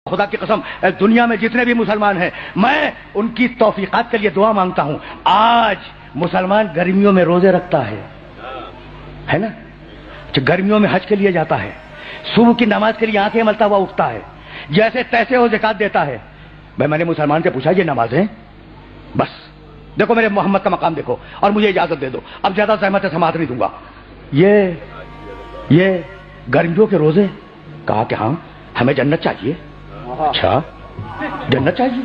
خدا کی قسم دنیا میں جتنے بھی مسلمان ہیں میں ان کی توفیقات کے لیے دعا مانگتا ہوں. آج مسلمان گرمیوں میں روزے رکھتا ہے نا, گرمیوں میں حج کے لیے جاتا ہے, صبح کی نماز کے لیے آنکھیں ملتا ہوا اٹھتا ہے, جیسے تیسے وہ زکات دیتا ہے. بھائی میں نے مسلمان سے پوچھا یہ نمازیں بس دیکھو میرے محمد کا مقام دیکھو اور مجھے اجازت دے دو, اب زیادہ زحمت سے سماعت نہیں دوں گا. یہ گرمیوں کے روزے, کہا کہ ہاں ہمیں جنت چاہیے. اچھا جنت چاہیے,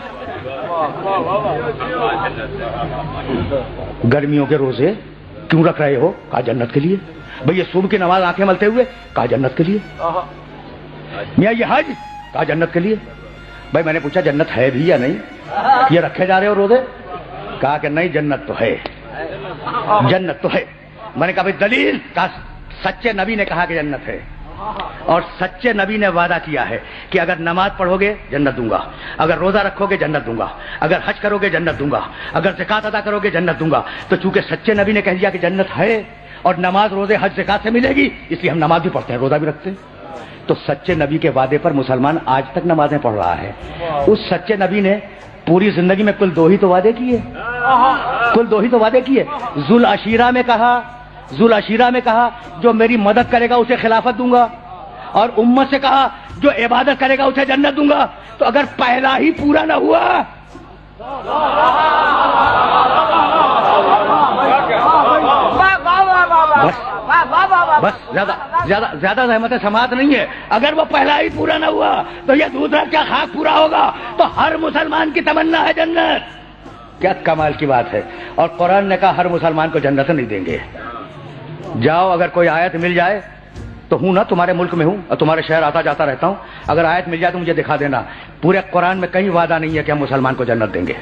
گرمیوں کے روزے کیوں رکھ رہے ہو؟ کہا جنت کے لیے. بھئی یہ صبح کی نماز آنکھیں ملتے ہوئے, کہا جنت کے لیے. میاں یہ حج, کہا جنت کے لیے. بھائی میں نے پوچھا جنت ہے بھی یا نہیں, یہ رکھے جا رہے ہو روزے؟ کہا کہ نہیں جنت تو ہے, جنت تو ہے. میں نے کہا بھائی دلیل؟ کہا سچے نبی نے کہا کہ جنت ہے, اور سچے نبی نے وعدہ کیا ہے کہ اگر نماز پڑھو گے جنت دوں گا, اگر روزہ رکھو گے جنت دوں گا, اگر حج کرو گے جنت دوں گا, اگر زکات ادا کرو گے جنت دوں گا. تو چونکہ سچے نبی نے کہہ دیا کہ جنت ہے اور نماز روزے حج زکات سے ملے گی, اس لیے ہم نماز بھی پڑھتے ہیں روزہ بھی رکھتے ہیں. تو سچے نبی کے وعدے پر مسلمان آج تک نمازیں پڑھ رہا ہے. اس سچے نبی نے پوری زندگی میں کل 2 ہی تو وعدے کیے, کل 2 ہی تو وعدے کیے. ذوالعشیرہ میں کہا جو میری مدد کرے گا اسے خلافت دوں گا, اور امت سے کہا جو عبادت کرے گا اسے جنت دوں گا. تو اگر پہلا ہی پورا نہ ہوا بس زیادہ زحمت سماعت نہیں ہے. اگر وہ پہلا ہی پورا نہ ہوا تو یہ دوسرا کیا خاک پورا ہوگا؟ تو ہر مسلمان کی تمنا ہے جنت. کیا کمال کی بات ہے. اور قرآن نے کہا ہر مسلمان کو جنت نہیں دیں گے. جاؤ اگر کوئی آیت مل جائے تو ہوں نا, تمہارے ملک میں ہوں اور تمہارے شہر آتا جاتا رہتا ہوں, اگر آیت مل جائے تو مجھے دکھا دینا. پورے قرآن میں کہیں وعدہ نہیں ہے کہ ہم مسلمان کو جنت دیں گے,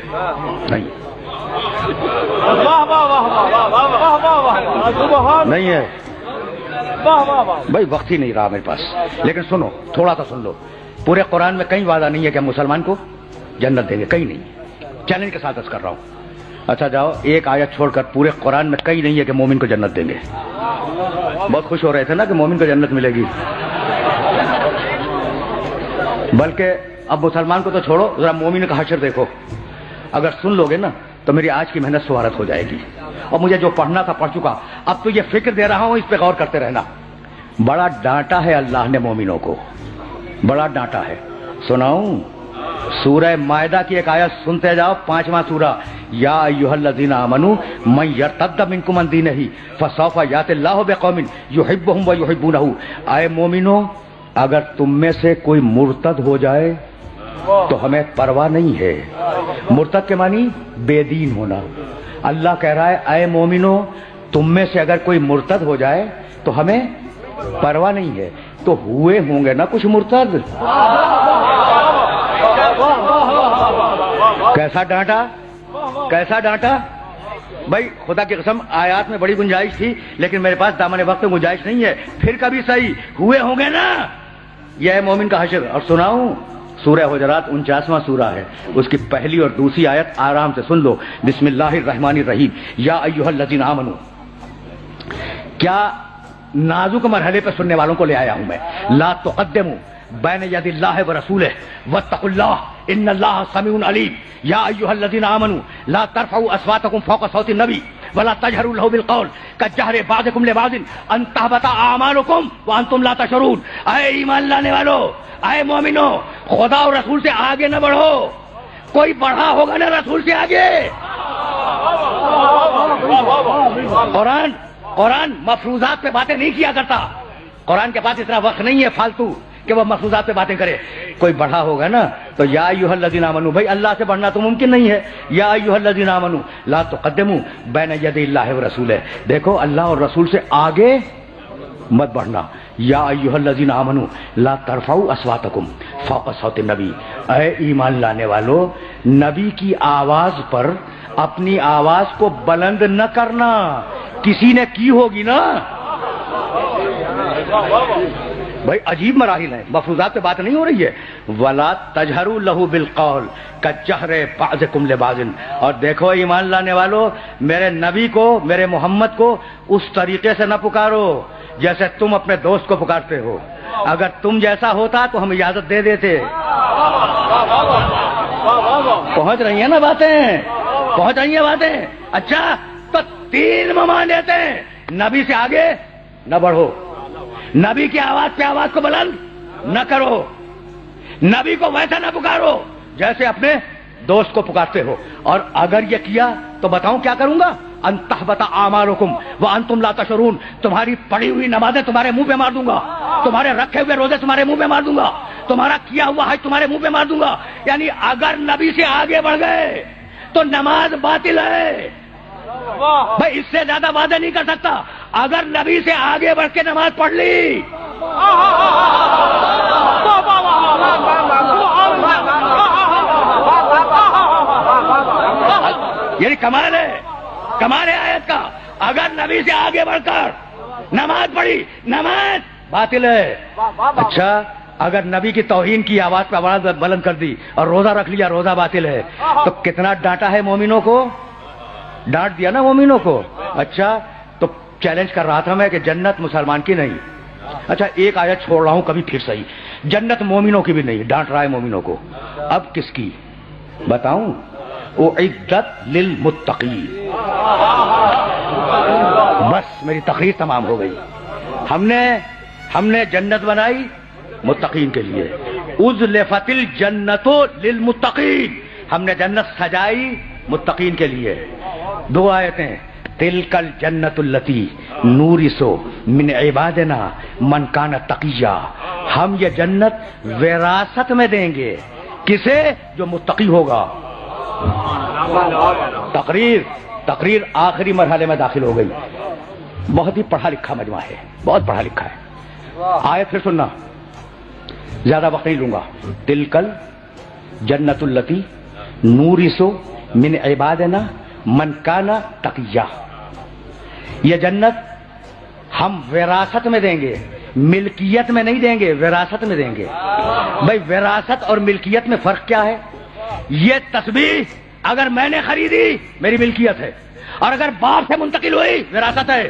نہیں ہے. بھائی وقت ہی نہیں رہا میرے پاس, لیکن سنو تھوڑا سا سن لو. پورے قرآن میں کہیں وعدہ نہیں ہے کہ ہم مسلمان کو جنت دیں گے, کہیں نہیں. چیلنج کے ساتھ عرض کر رہا ہوں. اچھا جاؤ ایک آیت چھوڑ کر پورے قرآن میں کہیں نہیں ہے کہ مومن کو جنت دیں گے. بہت خوش ہو رہے تھے نا کہ مومن کو جنت ملے گی, بلکہ اب مسلمان کو تو چھوڑو, ذرا مومن کا حشر دیکھو. اگر سن لو گے نا تو میری آج کی محنت سوارت ہو جائے گی, اور مجھے جو پڑھنا تھا پڑھ چکا. اب تو یہ فکر دے رہا ہوں, اس پہ غور کرتے رہنا. بڑا ڈانٹا ہے اللہ نے مومنوں کو, بڑا ڈانٹا ہے. سناؤں سورہ مائدہ کی ایک آیت سنتے جاؤ, 5واں سورہ. یا ایھا الذین آمنوا من یرتد منکم عن دینہ فسوف یأتی اللہ بقوم یحبهم ویحبونہ. اے مومنو اگر تم میں سے کوئی مرتد ہو جائے تو ہمیں پرواہ نہیں ہے. مرتد کے معنی بے دین ہونا. اللہ کہہ رہا ہے اے مومنو تم میں سے اگر کوئی مرتد ہو جائے تو ہمیں پرواہ نہیں ہے. تو ہوئے ہوں گے نا کچھ مرتد. کیسا ڈانٹا, کیسا ڈانٹا. بھائی خدا کی قسم آیات میں بڑی گنجائش تھی, لیکن میرے پاس دامن وقت میں گنجائش نہیں ہے. پھر کبھی صحیح ہوئے ہوں گے نا. یہ ہے مومن کا حشر. اور سناؤں سورہ حجرات 49واں سورہ ہے, اس کی پہلی اور دوسری آیت آرام سے سن لو. بسم اللہ الرحمن الرحیم. یا ایھا الذین آمنوا. کیا نازک مرحلے پہ سننے والوں کو لے آیا ہوں میں. لا تقدموا بین ید اللہ ورسولہ واتقوا اللہ ان اللہ سمیع علیم. یا ایھا الذین آمنوا لا ترفعوا اصواتکم فوق صوت النبی ولا تجهروا له بالقول كجهر بعضكم لبعض ان تهبط اعمالكم وانتم لا تشعرون. اے ایمان لانے والو, اے مومنو, خدا اور رسول سے آگے نہ بڑھو. کوئی بڑھا ہوگا نا رسول سے آگے. قرآن مفروضات پہ باتیں نہیں کیا کرتا. قرآن کے پاس اتنا وقت نہیں ہے فالتو کہ وہ مفروضات پہ باتیں کرے. کوئی بڑھا ہوگا نا تو یا ایھا الذین آمنوا. بھائی اللہ سے بڑھنا تو ممکن نہیں ہے. یا ایھا الذین آمنوا لا تقدموا بین یدی اللہ ورسولہ. دیکھو اللہ اور رسول سے آگے مت بڑھنا. یا ایھا الذین آمنوا لا ترفعوا اصواتکم فوق صوت النبی. اے ایمان لانے والو, نبی کی آواز پر اپنی آواز کو بلند نہ کرنا. کسی نے کی ہوگی نا. بھائی عجیب مراحل ہیں, مفروضات پہ بات نہیں ہو رہی ہے. ولا تجهروا له بالقول كجهر بعضكم لبعض. اور دیکھو ایمان لانے والو, میرے نبی کو, میرے محمد کو اس طریقے سے نہ پکارو جیسے تم اپنے دوست کو پکارتے ہو. اگر تم جیسا ہوتا تو ہم اجازت دے دیتے. پہنچ رہی ہیں نا باتیں؟ پہنچ رہی ہیں باتیں؟ اچھا تو 3 ممانعتیں ہیں. نبی سے آگے نہ بڑھو, نبی کی آواز پہ آواز کو بلند نہ کرو, نبی کو ویسا نہ پکارو جیسے اپنے دوست کو پکارتے ہو. اور اگر یہ کیا تو بتاؤں کیا کروں گا؟ ان تحبط اعمالکم وانتم لا تشعرون. تمہاری پڑھی ہوئی نمازیں تمہارے منہ پہ مار دوں گا, تمہارے رکھے ہوئے روزے تمہارے منہ پہ مار دوں گا, تمہارا کیا ہوا حج تمہارے منہ پہ مار دوں گا. یعنی اگر نبی سے آگے بڑھ گئے تو نماز باطل ہے. بھائی اس سے زیادہ وعدہ نہیں کر سکتا. اگر نبی سے آگے بڑھ کے نماز پڑھ لی یعنی کمال ہے, کمال ہے آیت کا. اگر نبی سے آگے بڑھ کر نماز پڑھی, نماز باطل ہے. اچھا اگر نبی کی توہین کی آواز پہ آواز بلند کر دی اور روزہ رکھ لیا, روزہ باطل ہے. تو کتنا ڈانٹا ہے مومنوں کو, ڈانٹ دیا نا مومنوں کو. اچھا تو چیلنج کر رہا تھا میں کہ جنت مسلمان کی نہیں. اچھا ایک آیت چھوڑ رہا ہوں کبھی پھر صحیح, جنت مومنوں کی بھی نہیں, ڈانٹ رہا ہے مومنوں کو. اب کس کی بتاؤں؟ اعدت للمتقین. بس میری تقریر تمام ہو گئی. ہم نے جنت بنائی متقین کے لیے. ازلفت الجنت للمتقین, ہم نے جنت سجائی متقین کے لیے. 2 آیتیں, تلک الجنت التی نورث من عبادنا من کان تقیا. ہم یہ جنت وراثت میں دیں گے کسے؟ جو متقی ہوگا. تقریر آخری مرحلے میں داخل ہو گئی. بہت ہی پڑھا لکھا مجمع ہے, بہت پڑھا لکھا ہے. آیت پھر سننا, زیادہ وقت نہیں لوں گا. تلکل جنت التی نورث من عبادنا من کانا تقیا. یہ جنت ہم وراثت میں دیں گے, ملکیت میں نہیں دیں گے, وراثت میں دیں گے. بھائی وراثت اور ملکیت میں فرق کیا ہے؟ یہ تسبیح اگر میں نے خریدی میری ملکیت ہے, اور اگر باپ سے منتقل ہوئی وراثت ہے.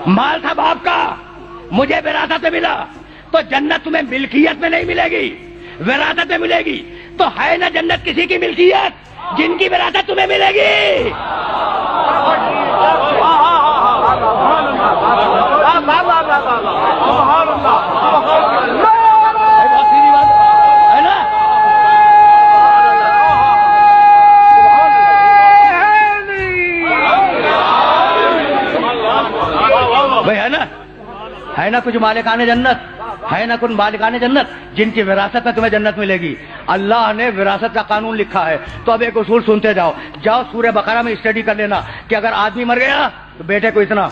مال تھا باپ کا, مجھے وراثت میں ملا, تو جنت تمہیں ملکیت میں نہیں ملے گی, وراثت میں ملے گی. تو ہے نا جنت کسی کی ملکیت جن کی وراثت تمہیں ملے گی. ہے نا؟ بھائی ہے نا کچھ مالکان جنت, ہے نا کچھ مالکان جنت جن کی وراثت میں تمہیں جنت ملے گی. اللہ نے وراثت کا قانون لکھا ہے. تو اب ایک اصول سنتے جاؤ سورہ بقرہ میں اسٹڈی کر لینا کہ اگر آدمی مر گیا تو بیٹے کو اتنا,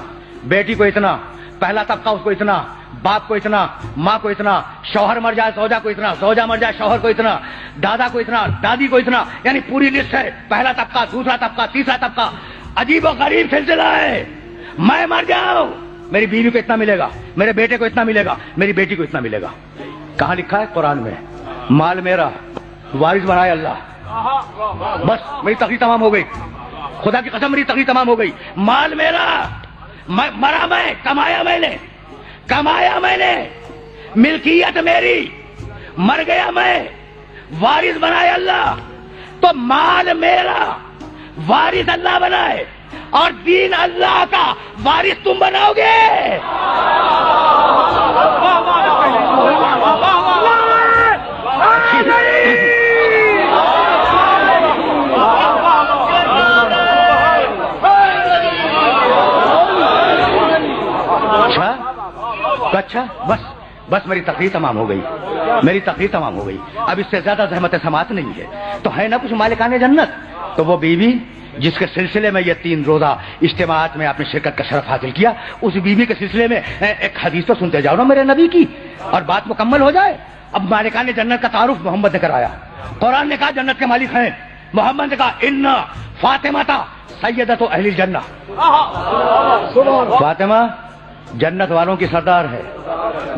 بیٹی کو اتنا, پہلا طبقہ اس کو اتنا, باپ کو اتنا, ماں کو اتنا, شوہر مر جائے زوجہ کو اتنا, زوجہ مر جائے شوہر کو اتنا, دادا کو اتنا, دادی کو اتنا. یعنی پوری لسٹ ہے, پہلا طبقہ, دوسرا طبقہ, تیسرا طبقہ. عجیب و غریب سلسلہ ہے. میں مر جاؤں میری بیوی کو اتنا ملے گا, میرے بیٹے کو اتنا ملے گا, میری بیٹی کو اتنا ملے گا. کہاں لکھا ہے؟ قرآن میں. مال میرا, وارث بنائے اللہ. بس میری تقریر تمام ہو گئی, خدا کی قسم میری تقریر تمام ہو گئی. مال میرا, مرا میں, کمایا میں نے, ملکیت میری, مر گیا میں, وارث بنائے اللہ. تو مال میرا, وارث اللہ بنائے, اور دین اللہ کا وارث تم بناؤ گے. اچھا بس میری تقریر تمام ہو گئی, میری تقریر تمام ہو گئی. اب اس سے زیادہ زحمت سماعت نہیں ہے. تو ہے نا کچھ مالکان جنت, تو وہ بیوی جس کے سلسلے میں یہ 3 روزہ اجتماعات میں آپ نے شرکت کا شرف حاصل کیا, اس بیوی کے سلسلے میں ایک حدیث تو سنتے جاؤ نا میرے نبی کی, اور بات مکمل ہو جائے. اب مالکان جنت کا تعارف محمد نے کرایا. قرآن نے کہا جنت کے مالک ہیں, محمد نے کہا ان فاطمہ سیدۃ اہل الجنہ. فاطمہ جنت والوں کی سردار ہے.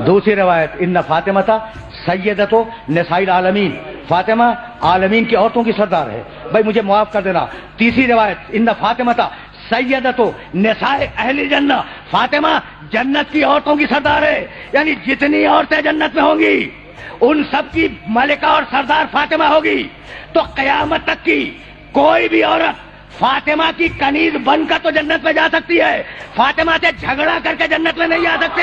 دوسری روایت ان فاطمہ سیدۃ نساء العالمین, فاطمہ عالمین کی عورتوں کی سردار ہے. بھائی مجھے معاف کر دینا. تیسری روایت ان فاطمہ سیدتو نساء اہل جنہ، فاطمہ جنت کی عورتوں کی سردار ہے، یعنی جتنی عورتیں جنت میں ہوں گی ان سب کی ملکہ اور سردار فاطمہ ہوگی. تو قیامت تک کی کوئی بھی عورت فاطمہ کی کنیز بن کر تو جنت میں جا سکتی ہے، فاطمہ سے جھگڑا کر کے جنت میں نہیں جا سکتی.